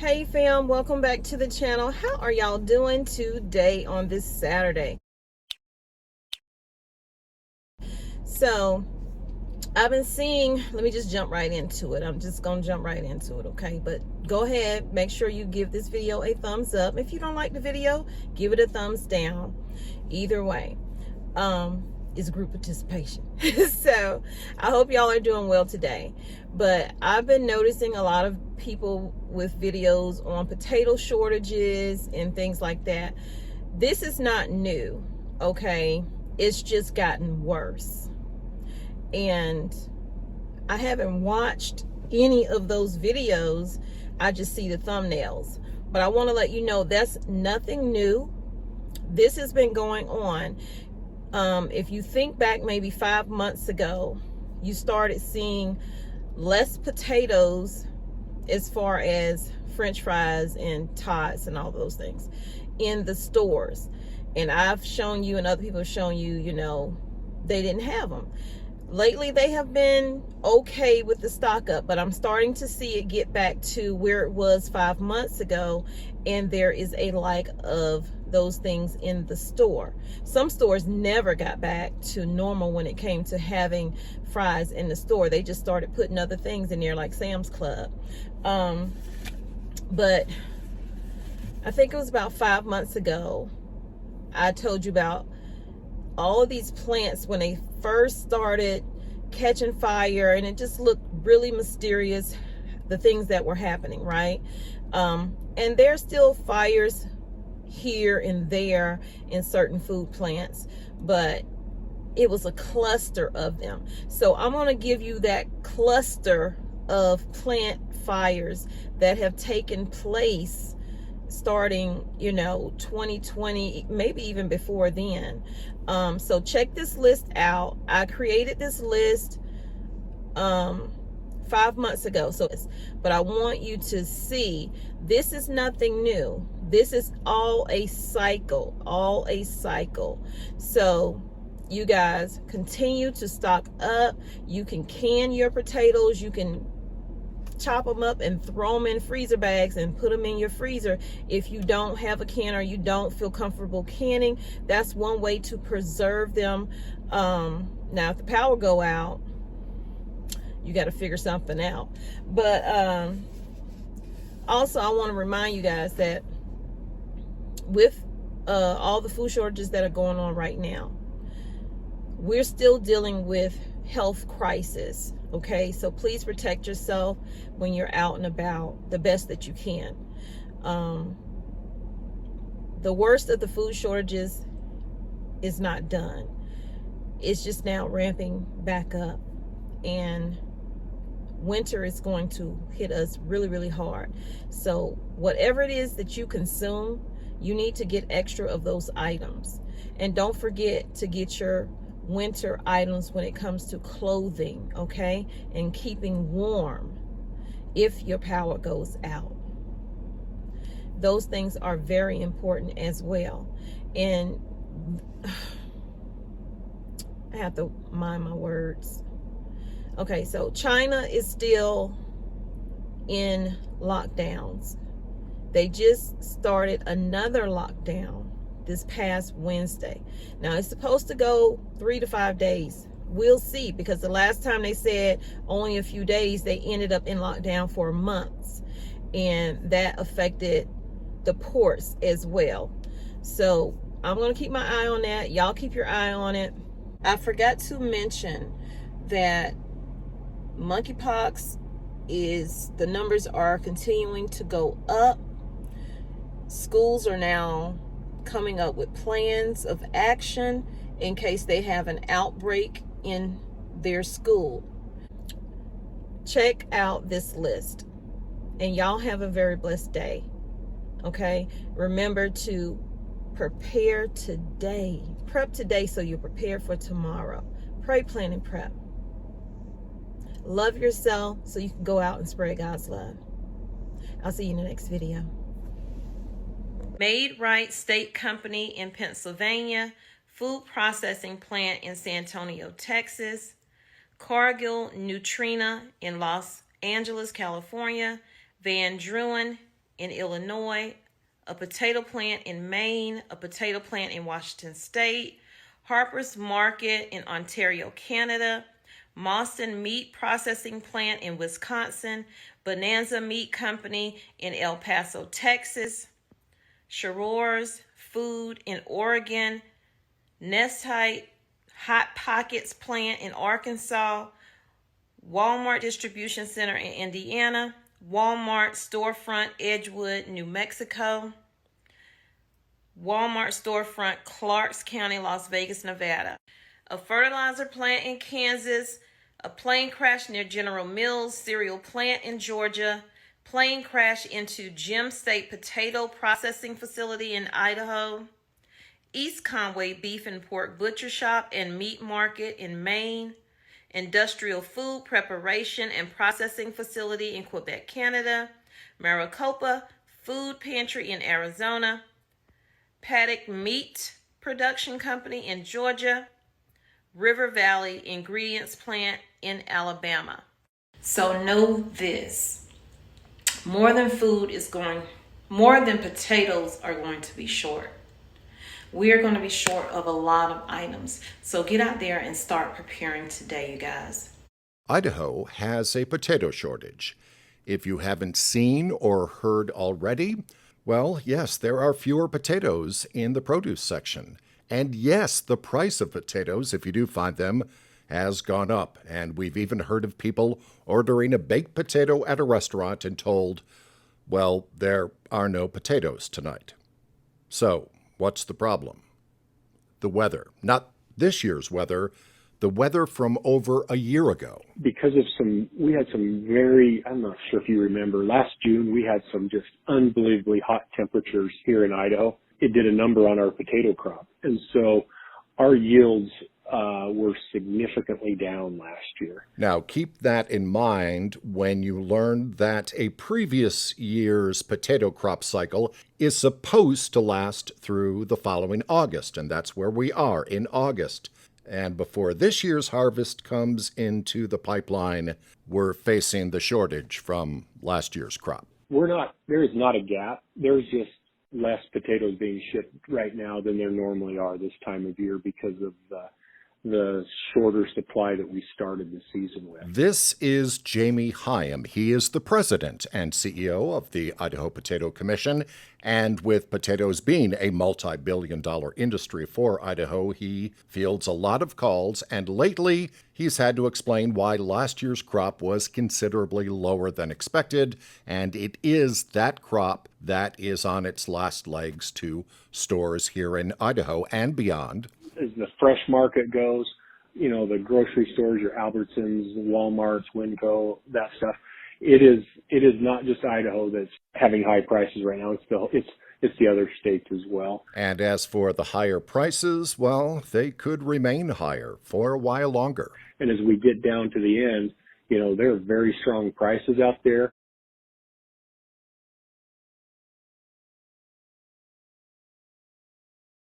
Hey fam, welcome back to the channel. How are y'all doing today on this Saturday? So I've been seeing, let me just jump right into it. I'm just gonna jump right into it, okay? But go ahead, make sure you give this video a thumbs up. If you don't like the video, give it a thumbs down. Either way, it's group participation. So I hope y'all are doing well today. But I've been noticing a lot of people with videos on potato shortages and things like that. This is not new, okay? It's just gotten worse. And I haven't watched any of those videos. I just see the thumbnails. But I want to let you know that's nothing new. This has been going on. If you think back maybe 5 months ago, you started seeing less potatoes as far as French fries and tots and all those things in the stores. And I've shown you and other people have shown you, you know, they didn't have them. Lately, they have been okay with the stock up, but I'm starting to see it get back to where it was 5 months ago, and there is a lack of those things in the store. Some stores never got back to normal when it came to having fries in the store. They just started putting other things in there like Sam's Club. But I think it was about 5 months ago, I told you about all of these plants when they first started catching fire, and it just looked really mysterious, the things that were happening, right? And there's still fires here and there in certain food plants, but it was a cluster of them. So I'm going to give you that cluster of plant fires that have taken place starting, you know, 2020, maybe even before then. So check this list out. I created this list 5 months ago. But I want you to see this is nothing new. This is all a cycle, So you guys continue to stock up. You can can your potatoes. You can chop them up and throw them in freezer bags and put them in your freezer. If you don't have a can or you don't feel comfortable canning, that's one way to preserve them. Now if the power go out, you got to figure something out. But also I want to remind you guys that with all the food shortages that are going on right now, we're still dealing with health crisis. Okay, so please protect yourself when you're out and about the best that you can. The worst of the food shortages is not done. It's just now ramping back up, and winter is going to hit us really, really hard. So whatever it is that you consume, you need to get extra of those items. And don't forget to get your winter items when it comes to clothing, okay, and keeping warm if your power goes out. Those things are very important as well. And I have to mind my words. Okay, so China is still in lockdowns. They just started another lockdown this past Wednesday. Now it's supposed to go 3 to 5 days. We'll see, because the last time they said only a few days, they ended up in lockdown for months, and that affected the ports as well. So I'm going to keep my eye on that. Y'all keep your eye on it. I forgot to mention that monkeypox the numbers are continuing to go up. Schools are now coming up with plans of action in case they have an outbreak in their school. Check out this list, and y'all have a very blessed day. Okay, remember to prepare today. Prep today so you're prepared for tomorrow. Pray, plan, and prep. Love yourself so you can go out and spread God's love. I'll see you in the next video. Made Right Steak Company in Pennsylvania, food processing plant in San Antonio, Texas, Cargill Nutrina in Los Angeles, California, Van Druin in Illinois, a potato plant in Maine, a potato plant in Washington State, Harper's Market in Ontario, Canada, Mauston Meat Processing Plant in Wisconsin, Bonanza Meat Company in El Paso, Texas, Schroer's Food in Oregon, Nestite Hot Pockets Plant in Arkansas, Walmart Distribution Center in Indiana, Walmart Storefront Edgewood, New Mexico, Walmart Storefront Clarks County, Las Vegas, Nevada, a fertilizer plant in Kansas, a plane crash near General Mills cereal plant in Georgia, plane crash into Gem State Potato Processing Facility in Idaho, East Conway Beef and Pork Butcher Shop and Meat Market in Maine, Industrial Food Preparation and Processing Facility in Quebec, Canada, Maricopa Food Pantry in Arizona, Paddock Meat Production Company in Georgia, River Valley Ingredients Plant in Alabama. So know this, more than potatoes are going to be short. We are going to be short of a lot of items. So get out there and start preparing today, you guys. Idaho has a potato shortage. If you haven't seen or heard already, well, yes, there are fewer potatoes in the produce section. And yes, the price of potatoes, if you do find them, has gone up. And we've even heard of people ordering a baked potato at a restaurant and told, well, there are no potatoes tonight. So, what's the problem? The weather. Not this year's weather, the weather from over a year ago. Because of we had some I'm not sure if you remember, last June we had some just unbelievably hot temperatures here in Idaho. It did a number on our potato crop. And so our yields were significantly down last year. Now, keep that in mind when you learn that a previous year's potato crop cycle is supposed to last through the following August, and that's where we are in August. And before this year's harvest comes into the pipeline, we're facing the shortage from last year's crop. There is not a gap. There's just less potatoes being shipped right now than there normally are this time of year because of the shorter supply that we started the season with. This is Jamie Hyam. He is the president and CEO of the Idaho Potato Commission. And with potatoes being a multi-billion-dollar industry for Idaho, he fields a lot of calls. And lately, he's had to explain why last year's crop was considerably lower than expected. And it is that crop that is on its last legs to stores here in Idaho and beyond. As the fresh market goes, the grocery stores, your Albertsons, Walmarts, Winco, that stuff, it is not just Idaho that's having high prices right now. It's the other states as well. And as for the higher prices, well, they could remain higher for a while longer. And as we get down to the end, there are very strong prices out there.